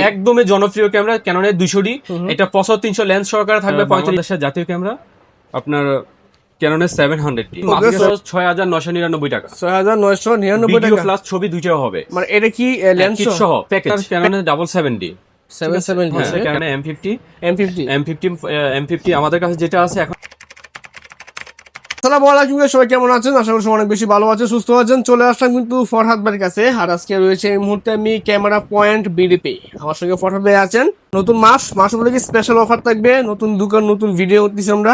একদমই জনপ্রিয় camera ক্যাননের 200D, এটা 300 লেন্স সহকারে থাকবে, 45 জাতীয় ক্যামেরা। আপনার ক্যাননের 700D মাত্র 6999 টাকা। 6999 ভিডিও টাকা প্লাস ছবি দুইটাও হবে। মানে এটা কি লেন্স কিট সহ প্যাকেজ ক্যাননের 770D। 770 ক্যাননের M50 M50 M50 আমাদের কাছে যেটা আছে এখন। আসসালামু আলাইকুম, সবাই কেমন আছেন? আশা করি সবাই অনেক বেশি ভালো আছেন, সুস্থ আছেন। চলে আসলাম কিন্তু ফরহাদ ভাইয়ের কাছে, আর আজকে রয়েছে এই মুহূর্তে আমি ক্যামেরা পয়েন্ট বিডিপি। আমার সঙ্গে ফরহাদ ভাই আছেন। নতুন মাস বলে কি স্পেশাল অফার থাকবে, নতুন দোকান, নতুন ভিডিও করতেছি আমরা।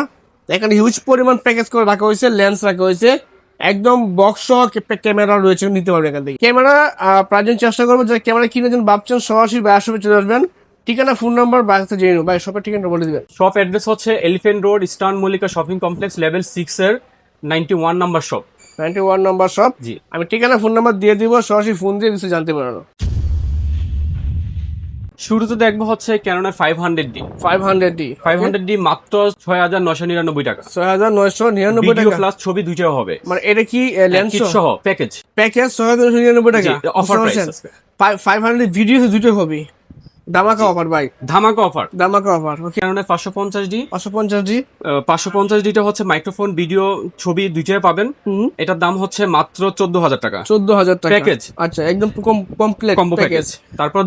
এখানে হিউজ পরিমাণ প্যাকেজ করে রাখা হয়েছে, লেন্স রাখা হয়েছে, একদম বক্স সহ ক্যামেরা রয়েছে, নিতে পারবে এখান থেকে। ক্যামেরা প্রাইজেন্ট চেষ্টা করবো, যে ক্যামেরা কিনে যেন ভাবছেন সরাসরি বাইরের শপে চলে আসবেন। ঠিকানা, ফোন নাম্বার বাড়িতে জেনে নেব। ভাই শপের ঠিকানা বলে দিবেন। শপ অ্যাড্রেস হচ্ছে elephant road, eastern Mallika shopping complex, level 6 এর 91 নাম্বার শপ। 91 number shop. জি, আমি ঠিকানা, ফোন নাম্বার দিয়ে দিব, সরাসরি ফোন দিয়ে কিছু জানতে পারবো। শুরুতে দেখবো হচ্ছে ক্যাননের 500D 500D মাত্র 6999 টাকা। 6999 ভিডিও টাকা প্লাস ছবি দুইটাও হবে। মানে এটা কি লেন্স কিট সহ প্যাকেজ 6999 টাকা অফার প্রাইস আছে। 500 ভিডিও দুটো হবে, ধামাকা অফার ভাই, ধামাকা অফার। ওকে। ক্যাননের 550D 550D 550D টা হচ্ছে মাইক্রোফোন, ভিডিও, ছবি দুইটাই পাবেন। এটার দাম হচ্ছে মাত্র 14000 টাকা। 14000 টাকা প্যাকেজ। আচ্ছা, একদম কমপ্লিট কম্বো প্যাকেজ। তারপর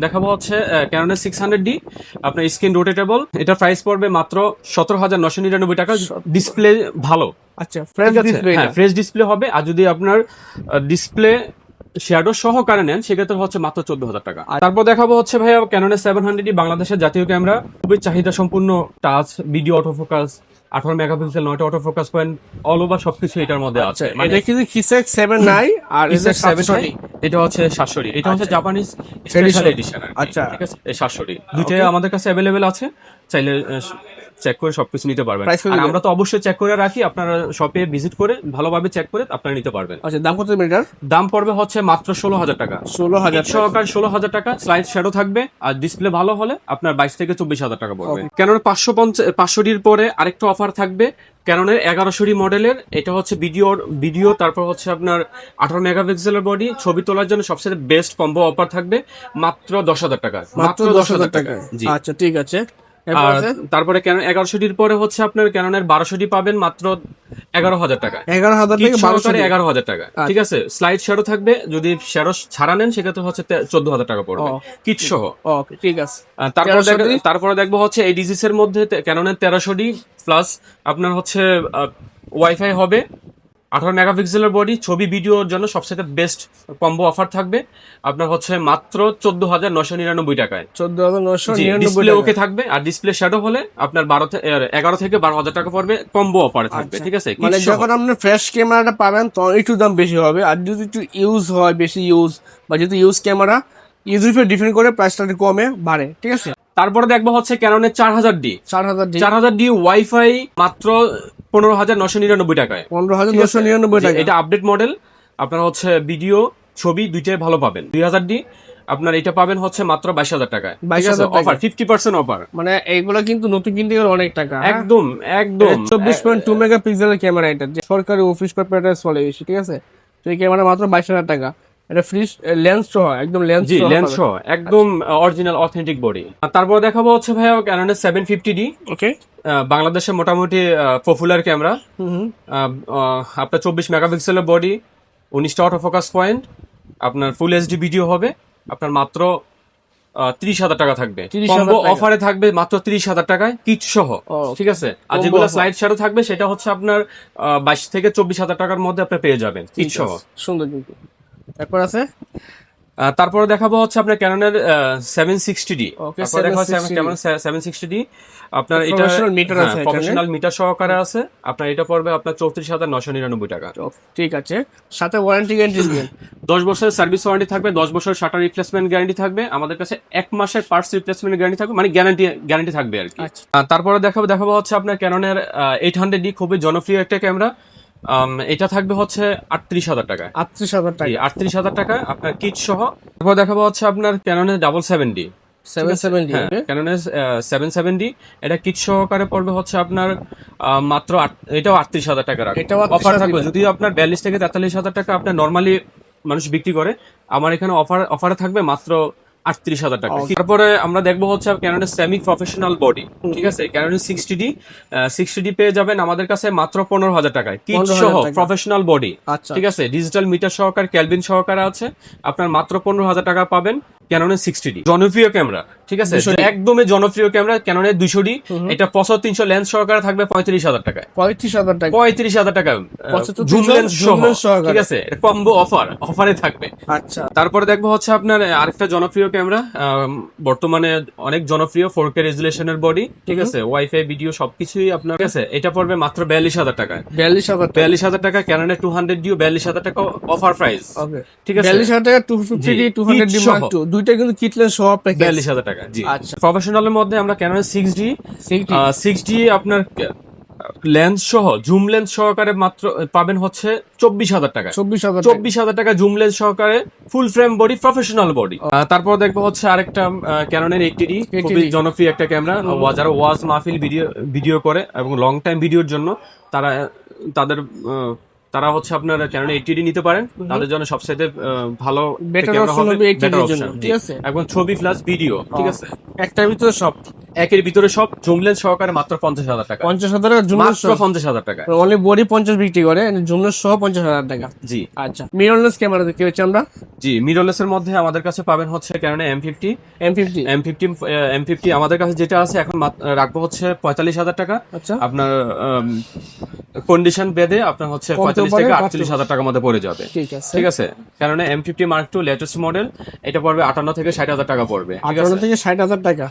দেখাবো হচ্ছে ক্যাননের 600D আপনার স্ক্রিন রোটেটেবল, এটা প্রাইস পড়বে মাত্র 17999 টাকা। ডিসপ্লে ভালো, আচ্ছা, ফ্রেশ ডিসপ্লে। হ্যাঁ ফ্রেশ ডিসপ্লে হবে। আর যদি আপনার ডিসপ্লে শ্যাডো সহকারে নেন সেক্ষেত্রে হচ্ছে মাত্র 14000 টাকা। তারপর দেখাবো হচ্ছে ভাইয়া ক্যাননের 700D বাংলাদেশের জাতীয় ক্যামেরা, খুবই চাহিদা সম্পূর্ণ, টাচ, ভিডিও অটোফোকাস, 18 মেগাপিক্সেল, 9টা অটোফোকাস পয়েন্ট, অল ওভার সবকিছু এটার মধ্যে আছে। এটা কিন্তু কিসেক 79 আর এটা 700D। এটা হচ্ছে 700D, এটা হচ্ছে জাপানিজ স্পেশাল এডিশন। আচ্ছা, ঠিক আছে, এই 700D দুইটাই আমাদের কাছে অ্যাভেলেবেল আছে, চাইলে চেক করে সবকিছু নিতে পারবেন। আর আমরা তো অবশ্যই চেক করে রাখি, আপনারা শপে ভিজিট করে ভালোভাবে চেক করে আপনারা নিতে পারবেন। আচ্ছা, দাম কত মিটার? দাম পড়বে হচ্ছে মাত্র 16000 টাকা। 16000 সহকারে 16000 টাকা, স্লাইড শ্যাডো থাকবে, আর ডিসপ্লে ভালো হলে আপনার 22 থেকে 24000 টাকা পড়বে। ক্যানন 550D পরে আরেকটা অফার থাকবে ক্যাননের 1100D মডেলের, এটা হচ্ছে ভিডিও, তারপর হচ্ছে আপনার 18 মেগাপিক্সেলের বডি, ছবি তোলার জন্য সবচেয়ে বেস্ট কম্বো অফার থাকবে মাত্র 10000 টাকা। মাত্র 10000 টাকা। জি, আচ্ছা ঠিক আছে। আর তারপরে ক্যানন 1100D পরে হচ্ছে আপনার ক্যাননের 1200D পাবেন মাত্র 11000 টাকা। 11000 থেকে 1200 11000 টাকা। ঠিক আছে, স্লাইড শ্যাডো থাকবে, যদি শ্যাডো ছাড়া নেন সেক্ষেত্রে হচ্ছে 14000 টাকা পড়বে কিট সহ। ওকে ঠিক আছে। তারপরে দেখবো হচ্ছে এই ডিজিস এর মধ্যে ক্যাননের 1300D প্লাস আপনার হচ্ছে ওয়াইফাই হবে, 18 মেগাপিক্সেলের বডি, ছবি ভিডিওর জন্য সবচেয়ে বেস্ট কম্বো অফার থাকবে আপনার হচ্ছে মাত্র 14999 টাকায়। 14999 ডিসপ্লে ওকে থাকবে, আর ডিসপ্লে শ্যাডো হলে আপনার 11 থেকে 12000 টাকা পড়বে, কম্বো অফারে থাকবে। ঠিক আছে, মানে যখন আপনি ফ্রেশ ক্যামেরাটা পাবেন তখন একটু দাম বেশি হবে, আর যদি একটু ইউজ হয়, বেশি ইউজ বা যদি ইউজ ক্যামেরা ইউজের উপর ডিপেন্ড করে প্রাইসটা কমে বাড়ে। ঠিক আছে, তারপরে দেখবো হচ্ছে ক্যাননের 4000D ওয়াইফাই মাত্র 15999 টাকায়। 15999 টাকা। এটা আপডেট মডেল, আপনার হচ্ছে ভিডিও, ছবি দুইটাই ভালো পাবেন। 2000D আপনার এটা পাবেন হচ্ছে মাত্র 22000 টাকায়। 22000 অফার, 50% অফার। মানে এইগুলো কিন্তু নতুন কিনতে গেলে অনেক টাকা। একদম 24.2 মেগাপিক্সেলের ক্যামেরা, এটা যে সরকারি অফিস কর্পোরেটে চলে বেশি। ঠিক আছে, তো এই ক্যামেরা মাত্র 22000 টাকা। এটা ফ্রি লেন্স সহ, একদম লেন্স সহ, একদম অরিজিনাল অথেন্টিক বডি। তারপর দেখাবো হচ্ছে ভাইয়া ক্যাননের 750D। ওকে, বাংলাদেশে মোটামুটি পপুলার ক্যামেরা। আপনার 24 মেগাপিক্সেলের বডি, 19টা অটোফোকাস পয়েন্ট, আপনার ফুল এইচডি ভিডিও হবে, আপনার মাত্র 30000 টাকা থাকবে। কম্বো অফারে থাকবে মাত্র 30000 টাকায় কিট সহ। ঠিক আছে, আর যেগুলো স্লাইড শ্যাডো থাকবে সেটা হচ্ছে আপনার 22 থেকে 24000 টাকার মধ্যে আপনি পেয়ে যাবেন কিট সহ। সুন্দর। তারপর আছে, তারপরে দেখাবো হচ্ছে আপনার ক্যাননের 760D। তারপরে দেখা হচ্ছে ক্যানন 760D আপনার এটা প্রফেশনাল মিটার সহকারে আছে, আপনার এটা পড়বে আপনার 34999 টাকা। ঠিক আছে, সাথে ওয়ারেন্টি গ্যারান্টি দিবেন। 10 বছরের সার্ভিস ওয়ারেন্টি থাকবে, 10 বছরের শাটার রিপ্লেসমেন্ট গ্যারান্টি থাকবে, আমাদের কাছে 1 মাসের পার্টস রিপ্লেসমেন্ট গ্যারান্টি থাকবে, মানে গ্যারান্টি থাকবে আর কি। তারপরে দেখাবো হচ্ছে আপনার ক্যাননের 800D, খুবই জনপ্রিয় একটা ক্যামেরা, এটা থাকবে হচ্ছে 38000 টাকা। 38000 টাকা আপনার কিট সহ। তারপর দেখাবো হচ্ছে আপনার ক্যাননের 770D। ক্যাননের 770D, এটা কিট সহকারে পড়বে হচ্ছে আপনার মাত্র এটাও 38000 টাকা অফার থাকবে। যদি আপনার 42 থেকে 43000 টাকা আপনার নর্মালি মানুষ বিক্রি করে, আমার এখানে অফারে থাকবে মাত্র 38,000 টাকা। তারপরে আমরা দেখবো হচ্ছে ক্যাননের সেমি প্রফেশনাল বডি, ঠিক আছে, ক্যাননের 60D পেয়ে যাবেন আমাদের কাছে মাত্র 15,000 টাকায়, কিট সহ প্রফেশনাল বডি, আচ্ছা ঠিক আছে, ডিজিটাল মিটার সহকারে ক্যালভিন সহকারে আছে, আপনার মাত্র 15,000 টাকা পাবেন ক্যাননের 60D। জনপ্রিয় ক্যামেরা, ঠিক আছে, একদমই জনপ্রিয় ক্যামেরা ক্যাননের 200D, এটা 300 লেন্স সহকারে থাকবে 35,000 টাকায়। 35,000 টাকা, 35,000 টাকা জুম লেন্স সহ, ঠিক আছে, কম্বো অফারে থাকবে। আচ্ছা তারপরে দেখবো হচ্ছে আপনার আরেকটা জনপ্রিয় ক্যামেরা, বর্তমানে অনেক জনপ্রিয় 4K রেজুলেশনের বডি, ঠিক আছে, ওয়াইফাই ভিডিও সবকিছুই আপনার, ঠিক আছে, এটা পড়বে মাত্র 42,000 টাকায়। 42,000 টাকা ক্যাননের 200D 42,000 টাকা অফার প্রাইস, ঠিক আছে, 42,000 টাকা 250D 200D Mark II দুইটা কিন্তু কিট লেন্স সহ প্যাকেজ 42,000 টাকা। জি আচ্ছা প্রফেশনালের মধ্যে আমরা ক্যানন 6D আপনার লেন্স সহ জুম লেন্স সহকারে মাত্র পাবেন হচ্ছে 24,000 টাকা। 24,000 টাকা জুম লেন্স সহকারে ফুল ফ্রেম বডি, প্রফেশনাল বডি। তারপর দেখবো হচ্ছে আরেকটা ক্যাননের 80D, খুবই জনপ্রিয় একটা ক্যামেরা, যারা ওয়াজ মাহফিল ভিডিও করে এবং লং টাইম ভিডিওর জন্য তারা হচ্ছে আপনার ক্যানন 80D নিতে পারেন, তাদের জন্য সবচেয়ে ভালো ক্যামেরা হবে, বেটার অপশন, ঠিক আছে, এবং ছবি প্লাস ভিডিও, ঠিক আছে, একটার ভিতরে সব, একের ভিতরে সব, জুম লেন্স সহকারে মাত্র 50,000 টাকা। 50,000 টাকা জুম লেন্স, মাত্র 50,000 টাকা, অনলি বডি 50 বিক্রি করে, জুম লেন্স সহ 50,000 টাকা। জি আচ্ছা মিররলেস ক্যামেরা দেখতে পাচ্ছি আমরা। জি মিররলেসের মধ্যে আমাদের কাছে পাবেন হচ্ছে ক্যানন M50 আমাদের কাছে যেটা আছে এখন রাখবো হচ্ছে 45,000 টাকা। আচ্ছা আপনার কন্ডিশন বেদে আপনার হচ্ছে 45 থেকে 48,000 টাকার মধ্যে পড়ে যাবে, ঠিক আছে। কারণ M50 Mark II latest model, এটা পড়বে 58 থেকে 60,000 টাকা পড়বে, 58 থেকে 60,000 টাকা।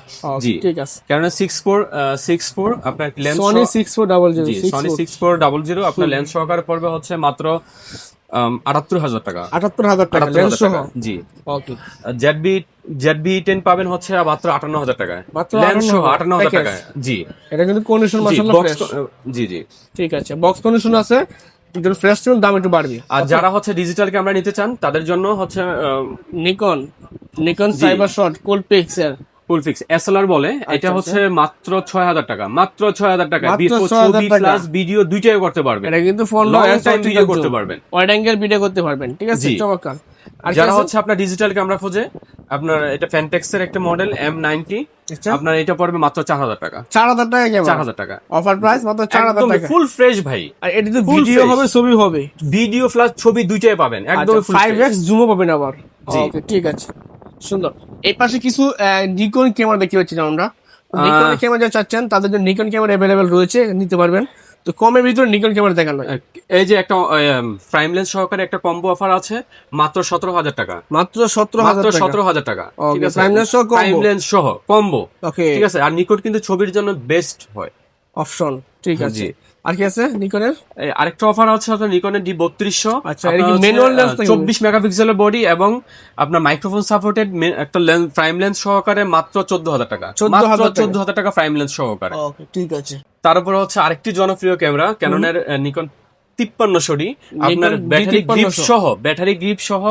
জি ঠিক আছে। কারণ 64 আপনার লেন্স Sony 6400 Sony 6400 আপনার লেন্স সহকারে পড়বে হচ্ছে মাত্র 78,000 টাকা। 78,000 টাকা লেন্স সহ। জি ওকে। ZB10 পাবেন হচ্ছে মাত্র 58,000 টাকায়, মাত্র লেন্স সহ 58,000 টাকায়। জি এটা কিন্তু কন্ডিশন মাশাআল্লাহ ফ্রেশ। জি ঠিক আছে, বক্স কন্ডিশন আছে, কিন্তু ফ্রেশ ছিল, দাম একটু বাড়বে। আর যারা হচ্ছে ডিজিটাল ক্যামেরা নিতে চান তাদের জন্য হচ্ছে নিকন সাইবার শট কুল পিক্সেল ফুল ফিক্স এসএলআর বলে, এটা হচ্ছে মাত্র 6,000 টাকা, মাত্র 6,000 টাকা, ছবি প্লাস ভিডিও দুইটাই করতে পারবেন। এটা কিন্তু ফোন ভিডিও করতে পারবেন, ওয়াইড অ্যাঙ্গেল ভিডিও করতে পারবেন, ঠিক আছে, চমৎকার। আর যারা হচ্ছে আপনার ডিজিটাল ক্যামেরা খোঁজে, আপনার এটা ফ্যানটেক্স এর একটা মডেল M90, আপনার এটা পড়বে মাত্র 4,000 টাকা। 4,000 টাকা কেমন? 4,000 টাকা অফার প্রাইস মাত্র 4,000 টাকা, ফুল ফ্রেশ ভাই। আর এটা তো ভিডিও হবে ছবি হবে, ভিডিও প্লাস ছবি দুইটাই পাবেন, একদম 5x জুমও পাবেন আবার। ওকে ঠিক আছে, সুন্দর। এই পাশে কিছু নিকন ক্যামেরা দেখতে পাচ্ছি আমরা। নিকন ক্যামেরা যারা চাচ্ছেন তাদের জন্য নিকন ক্যামেরা अवेलेबल রয়েছে, নিতে পারবেন। তো কমের ভিতরে নিকন ক্যামেরা দেখানো, এই যে একটা প্রাইম লেন্স সহকারে একটা কম্বো অফার আছে মাত্র 17,000 টাকা, মাত্র 17,000 টাকা, ঠিক আছে, প্রাইম লেন্স সহ কম্বো, ওকে, ঠিক আছে। আর নিকন কিন্তু ছবির জন্য বেস্ট হয় অপশন, ঠিক আছে। আর কি আছে নিকনের? আরেকটা অফার আছে আপনার নিকনের D3200। আচ্ছা, এটা কি ম্যানুয়াল লেন্স, 24 মেগাপিক্সেলের বডি এবং আপনার মাইক্রোফোন সাপোর্টেড একটা প্রাইম লেন্স সহকারে মাত্র 14,000 টাকা, মাত্র 14,000 টাকা প্রাইম লেন্স সহকারে। ওকে ঠিক আছে। তারপরে হচ্ছে আরেকটি জনপ্রিয় ক্যামেরা ক্যাননের নিকন 5300D, আপনার ব্যাটারি গ্রিপ সহ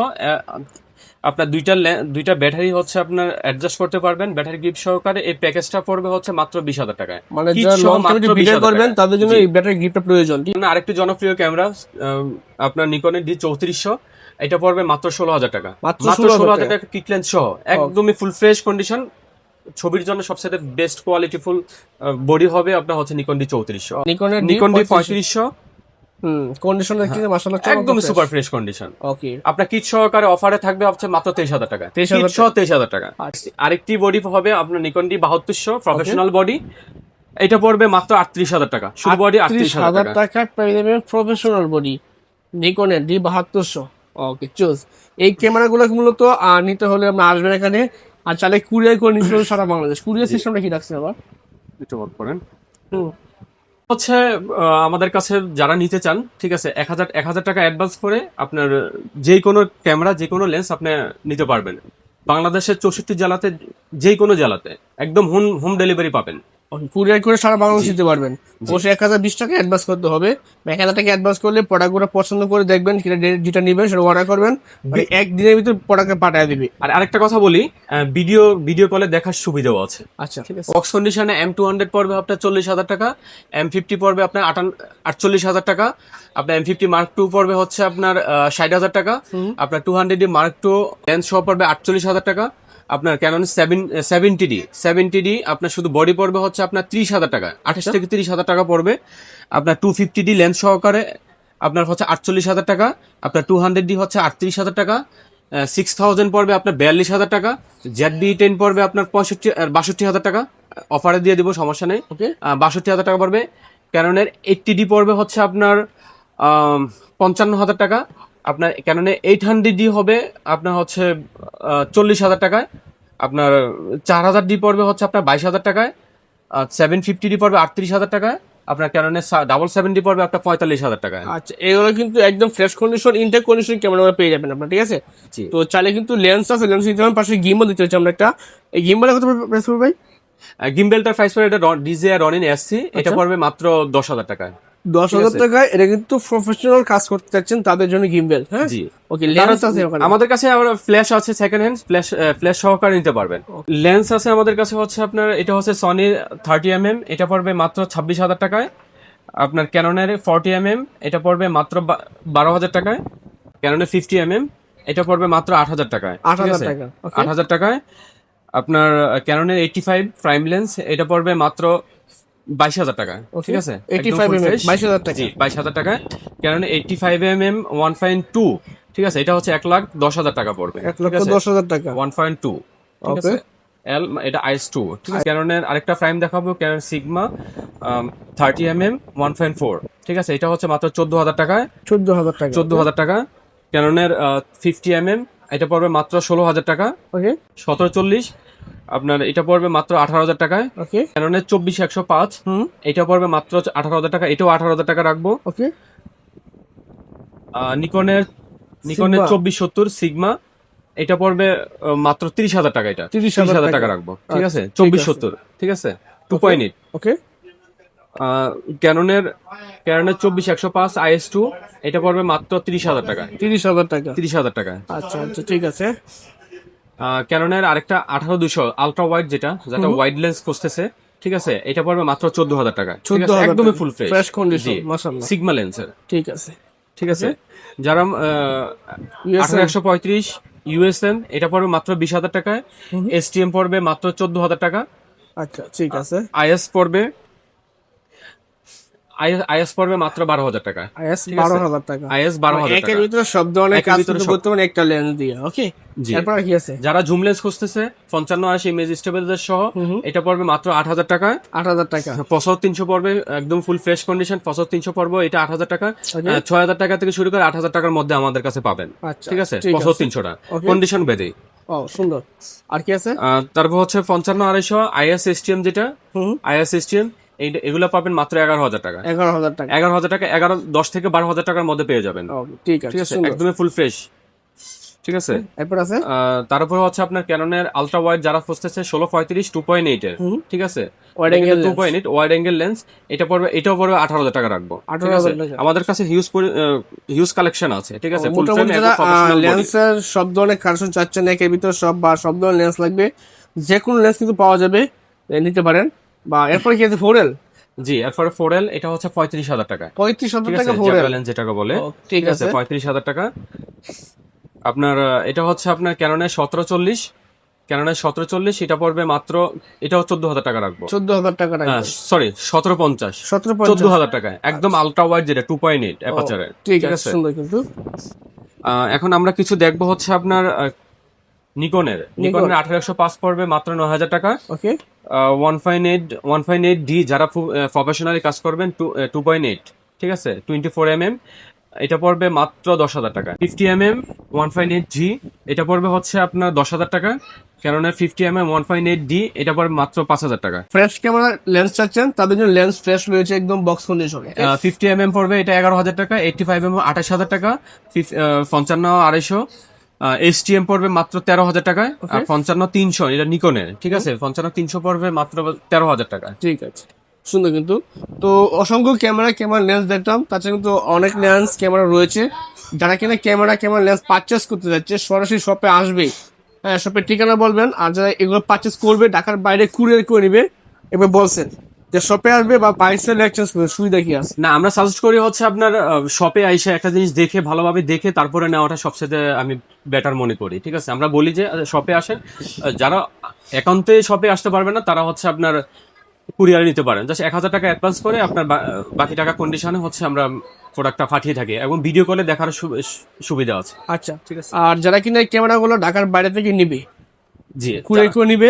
আপনার দুইটা ব্যাটারি হচ্ছে আপনার অ্যাডজাস্ট করতে পারবেন ব্যাটারি গ্রিপ সহকারে। এই প্যাকেজটা পড়বে হচ্ছে মাত্র 20,000 টাকায়, মানে যারা লং টাইম ভিডিও করবেন তাদের জন্য এই ব্যাটারি গ্রিপটা প্রয়োজন। আরেকটি জনপ্রিয় ক্যামেরা আপনার নিকনের D3400, এটা পড়বে মাত্র 16,000 টাকা, মাত্র 16,000 টাকা কিট লেন্স সহ, একদমই ফুল ফ্রেশ কন্ডিশন, ছবির জন্য সবচেয়ে বেস্ট কোয়ালিটি ফুল বডি হবে আপনার হচ্ছে Nikon D3400। Nikon D3500 condition দেখতে মাশাআল্লাহ একদম সুপার ফ্রেশ কন্ডিশন। ওকে, আপনার কিট সহকারে অফারে থাকবে হচ্ছে মাত্র 23,000 টাকা, কিট সহ 23,000 টাকা। আরেকটি বডি হবে আপনার নিকন D7200 প্রফেশনাল বডি, এটা পড়বে মাত্র 38,000 টাকা, শুধু বডি 38,000 টাকা পেয়ে যাবেন প্রফেশনাল বডি নিকনের D7200। Okay choose. এই ক্যামেরাগুলো মূলত নিতে হলে আপনি আসবেন এখানে, আর চাইলে কুরিয়ার করে নিতে হলে সারা বাংলাদেশ। কুরিয়ার সিস্টেমটা কি রাখছেন আবার একটু বল করেন? হচ্ছে আমাদের কাছে যারা নিতে চান, ঠিক আছে, 1,000 টাকা অ্যাডভান্স করে আপনার যে কোনো ক্যামেরা যে কোনো লেন্স আপনি নিতে পারবেন। বাংলাদেশের 64 জেলাতে যে কোনো জেলাতে একদম হোম ডেলিভারি পাবেন। কুরিয়ার করে সারা বাংলাদেশ দিতে পারবেন। অবশ্যই 1,020 টাকা অ্যাডভান্স করতে হবে। 1,000 টাকা অ্যাডভান্স করলে প্রোডাক্টগুলো পছন্দ করে দেখবেন, যেটা নেবেন সেটা অর্ডার করবেন, একদিনের ভিতরে প্রোডাক্ট পাঠিয়ে দিবে। আর আরেকটা কথা বলি, ভিডিও কলে দেখার সুবিধাও আছে। আচ্ছা ঠিক আছে। বক্স কন্ডিশনে M200 পড়বে আপনার 40,000 টাকা, M50 পড়বে আপনার 48,000 টাকা, আপনার M50 Mark II পড়বে হচ্ছে আপনার 60,000 টাকা, আপনার 200D Mark II লেন্স সহ পড়বে 48,000 টাকা, আপনার ক্যানন 70D আপনার শুধু বডি পড়বে হচ্ছে আপনার 30,000 টাকা, 28 থেকে 30,000 টাকা পড়বে। আপনার 250D লেন্স সহকারে আপনার হচ্ছে 48,000 টাকা, আপনার 200D হচ্ছে 38,000 টাকা, 6000 পড়বে আপনার 42,000 টাকা, ZB-10 পড়বে আপনার 62,000 টাকা, অফারে দিয়ে দিব, সমস্যা নেই। ওকে 62,000 টাকা পড়বে। ক্যাননের 80D পড়বে হচ্ছে আপনার 55,000 টাকা। আপনার ক্যাননে 800D হবে আপনার হচ্ছে 40,000 টাকায়। আপনার 4000D পড়বে হচ্ছে আপনার 22,000 টাকায়। 750D পড়বে 38,000 টাকায়। আপনার ক্যাননে 777D পড়বে আপনার 45,000 টাকায়। আচ্ছা, এগুলো কিন্তু একদম fresh condition, intact condition camera পেয়ে যাবেন আপনার, ঠিক আছে। জি। তো চাইলে কিন্তু লেন্স আছে, লেন্স দিতে পারেন, পাশে গিম্বল দিতে হচ্ছে আমরা একটা। এই গিম্বলে কত প্রাইস পড়বে ভাই? গিম্বেলটার প্রাইস পড়বে এটা DJI Ronin SC, এটা পড়বে মাত্র 10,000 টাকায়। 10,000 টাকায়। এটা কিন্তু প্রফেশনাল কাজ করতে চাচ্ছেন তাদের জন্য গিম্বেল। হ্যাঁ জি। ওকে, লেন্স আছে ওখানে আমাদের কাছে আমরা ফ্ল্যাশ আছে, সেকেন্ড হ্যান্ড ফ্ল্যাশ সহকারে নিতে পারবেন। লেন্স আছে আমাদের কাছে হচ্ছে আপনার, এটা হচ্ছে সনি 30mm, এটা পড়বে মাত্র 26,000 টাকায়। আপনার ক্যাননের 40mm, এটা পড়বে মাত্র 12,000 টাকায়। ক্যাননের 50mm, এটা পড়বে মাত্র 8,000 টাকায়। 8,000 টাকা। 8,000 টাকায়। আপনার ক্যাননের 85 প্রাইম লেন্স, এটা পড়বে মাত্র 22,000 টাকা, ঠিক আছে। 85mm 22,000 টাকা। জি, 22,000 টাকা। ক্যানন 85mm 1.2, ঠিক আছে, এটা হচ্ছে 1,10,000 টাকা পড়বে। 1,10,000 টাকা। 1.2, ঠিক আছে। এটা IS2, ঠিক আছে। ক্যাননের আরেকটা প্রাইম দেখাবো, ক্যানন সিগমা 30mm 1.4, ঠিক আছে, এটা হচ্ছে মাত্র 14,000 টাকায়। 14,000 টাকা। 14,000 টাকা। ক্যাননের 50mm, এটা পড়বে মাত্র 16,000 টাকা। ওকে 1740, আপনার এটা পড়বে মাত্র 18,000 টাকায়। ওকে ক্যাননের 24-105, এটা পড়বে মাত্র 18,000 টাকা, এটাও 18,000 টাকা রাখবো। ওকে নিকনের 2470 সিগমা, এটা পড়বে মাত্র 30,000 টাকা, এটা 30,000 টাকা রাখবো, ঠিক আছে। 2470, ঠিক আছে, 2.8। ওকে ক্যাননের 24-105 IS2, এটা পড়বে মাত্র 30,000 টাকা। 30,000 টাকা। 30,000 টাকা। আচ্ছা আচ্ছা, ঠিক আছে। ক্যাননের আরেকটা 18-200 আলট্রা ওয়াইড, যেটা ওয়াইড লেন্স খুঁজতেছে, ঠিক আছে, এটা পড়বে মাত্র 14,000 টাকা, ঠিক আছে, 14,000 একদমই টাকা। ফুল ফ্রেশ, ফ্রেশ কন্ডিশন, মাশাআল্লাহ। সিগমা লেন্সের, ঠিক আছে। ঠিক আছে। যারা 1835 USM, এটা পড়বে মাত্র 20,000 টাকায়। STM পড়বে মাত্র 14,000 টাকা। আচ্ছা ঠিক আছে। IS পড়বে মাত্র 12,000 টাকা। IS 12,000 টাকা। IS 12,000 একের টাকা। ভিতরে সব ধরনের একের কাজ ভিতরে কিন্তু সব- করতে পারেন একটা লেন্স দিয়ে। ওকে জি। এরপর আর কি আছে? যারা জুম লেন্স খুঁজতেছে 55-80 ইমেজ স্টেবিলাইজার সহ, এটা পড়বে মাত্র 8,000 টাকা। 8,000 টাকা। 65-300 পড়বে একদম ফুল ফ্রেশ কন্ডিশন, 65-300 পড়বে, এটা 8,000 টাকা। Okay. 6,000 টাকা থেকে শুরু করে 8,000 টাকার মধ্যে আমাদের কাছে পাবেন, আচ্ছা, ঠিক আছে। ঠিক আছে। 65-300 টাকা Okay. কন্ডিশন বেদে। ও সুন্দর। আর কি আছে? তারপর হচ্ছে 55-250 IS STM, যেটা IS STM, এগুলো পাবেন মাত্র 11,000 টাকা। 11,000 টাকা। 11,000 টাকা, 10 থেকে 12,000 টাকার মধ্যে পেয়ে যাবেন, ঠিক ঠিক আছে, আছে, সুন্দর। একদমই ফুল ফ্রেশ, ঠিক আছে। এরপর আছে? তারপর হচ্ছে আপনার ক্যাননের আলট্রা ওয়াইড যারা খুঁজতেছে 16-35 2.8 এর, ঠিক আছে, Wide angle lens। 2.8 wide angle lens, এটাও পড়বে 18,000 টাকা রাখবো, ঠিক 18,000 আছে। টাকা। আমাদের কাছে হিউজ কালেকশন আছে, ঠিক আছে। ফুল মোটামুটি যারা লেন্সের সব ধরনের কালেকশন চাচ্ছেন, একের ভিতরে সব বা সব ধরনের লেন্স লাগবে, যে কোনো লেন্স কিন্তু পাওয়া যাবে, নিতে পারেন। বা এরপরে কি আছে? 4L। জি, এরপরে 4L, এটা হচ্ছে 35,000 টাকা, 35,000 ঠিক টাকা আছে। 4L। লেন্স যেটাকে বলে, ঠিক আছে। 35,000 টাকা। আপনার এটা হচ্ছে আপনার ক্যাননের 1740, এটা পড়বে মাত্র, এটাও 14,000 টাকা রাখবো। 14,000 টাকা রাখবে। সরি 1750, 17,50। 14,000 টাকা, একদম আলট্রা ওয়াইড, যেটা 2.8 অ্যাপাচারের, ঠিক আছে, সুন্দর কিন্তু। এখন আমরা কিছু দেখবো হচ্ছে আপনার নিকনের 1805 পড়বে মাত্র 9,000 টাকা। ওকে 1.8D যারা প্রফেশনালি কাজ করবেন 2.8, ঠিক আছে, 24mm, এটা পড়বে মাত্র 10,000 টাকা। 50mm 1.8G, এটা পড়বে হচ্ছে আপনার 10,000 টাকা। ক্যাননের 50mm 1.8D, এটা পড়বে মাত্র 5,000 টাকা। ফ্রেশ ক্যামেরা লেন্স চাচ্ছেন তাদের জন্য লেন্স ফ্রেশ রয়েছে, একদম বক্স কন্ডিশনে। 50mm পড়বে এটা 11,000 টাকা। 85mm 28,000 টাকা। 55-250 STM পড়বে মাত্র 13,000 টাকায়। আর 55-300 এটা নিকনের, ঠিক আছে, 55-300 পড়বে মাত্র 13,000 টাকা। ঠিক আছে, সুন্দর কিন্তু। তো অসংখ্য ক্যামেরা লেন্স দেখলাম, তাছাড়া কিন্তু অনেক লেন্স ক্যামেরা রয়েছে। যারা কিনা ক্যামেরা লেন্স পারচেস করতে যাচ্ছে সরাসরি শপে আসবে, হ্যাঁ শপের ঠিকানা বলবেন। আর যারা এগুলো পারচেস করবে ঢাকার বাইরে কুরিয়ার করে নিবে, এবার বলছেন যে শপে আসবে বা পাইসেল এক্সচেঞ্জ করবে, সুবিধা কি আছে? না, আমরা সাজেস্ট করি হচ্ছে আপনার শপে আইসা একটা জিনিস দেখে, ভালোভাবে দেখে তারপরে নেওয়াটা সবচেয়ে আমি বেটার মনে করি। ঠিক আছে, আমরা বলি যে শপে আসেন, যারা একান্তে শপে আসতে পারবে না তারা হচ্ছে আপনার কুরিয়ারে নিতে পারেন। জাস্ট 1,000 টাকা অ্যাডভান্স করে আপনার বাকি টাকা কন্ডিশনে হচ্ছে আমরা প্রোডাক্টটা পাঠিয়ে থাকি এবং ভিডিও কলে দেখার সুবিধা আছে। আচ্ছা ঠিক আছে। আর যারা কিনা এই ক্যামেরাগুলো ঢাকার বাইরে থেকে নিবে, জি, কুরিয়ার করে নিবে,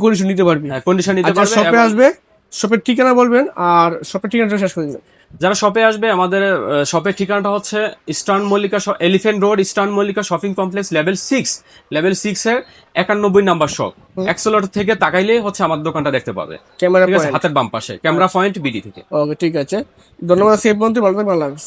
কন্ডিশন নিতে পারবে। কন্ডিশন নিতে পারবে। শপে আসবে, শপের ঠিকানা বলবেন আর শপের ঠিকানাটা শেষ করে দিবেন। যারা শপে আসবে, আমাদের শপের ঠিকানাটা হচ্ছে eastern Mallika elephant road, eastern Mallika shopping complex, level 6 এর 91 নাম্বার শপ। এক্সেলেটর থেকে তাকাইলে হচ্ছে আমার দোকানটা দেখতে পাবে। ক্যামেরা ঠিক আছে, হাতের বাম পাশে ক্যামেরা পয়েন্ট বিডি থেকে। ওকে ঠিক আছে, ধন্যবাদ। সেভ বন্ধু, ভালো থাকবেন, আল্লাহ হাফেজ।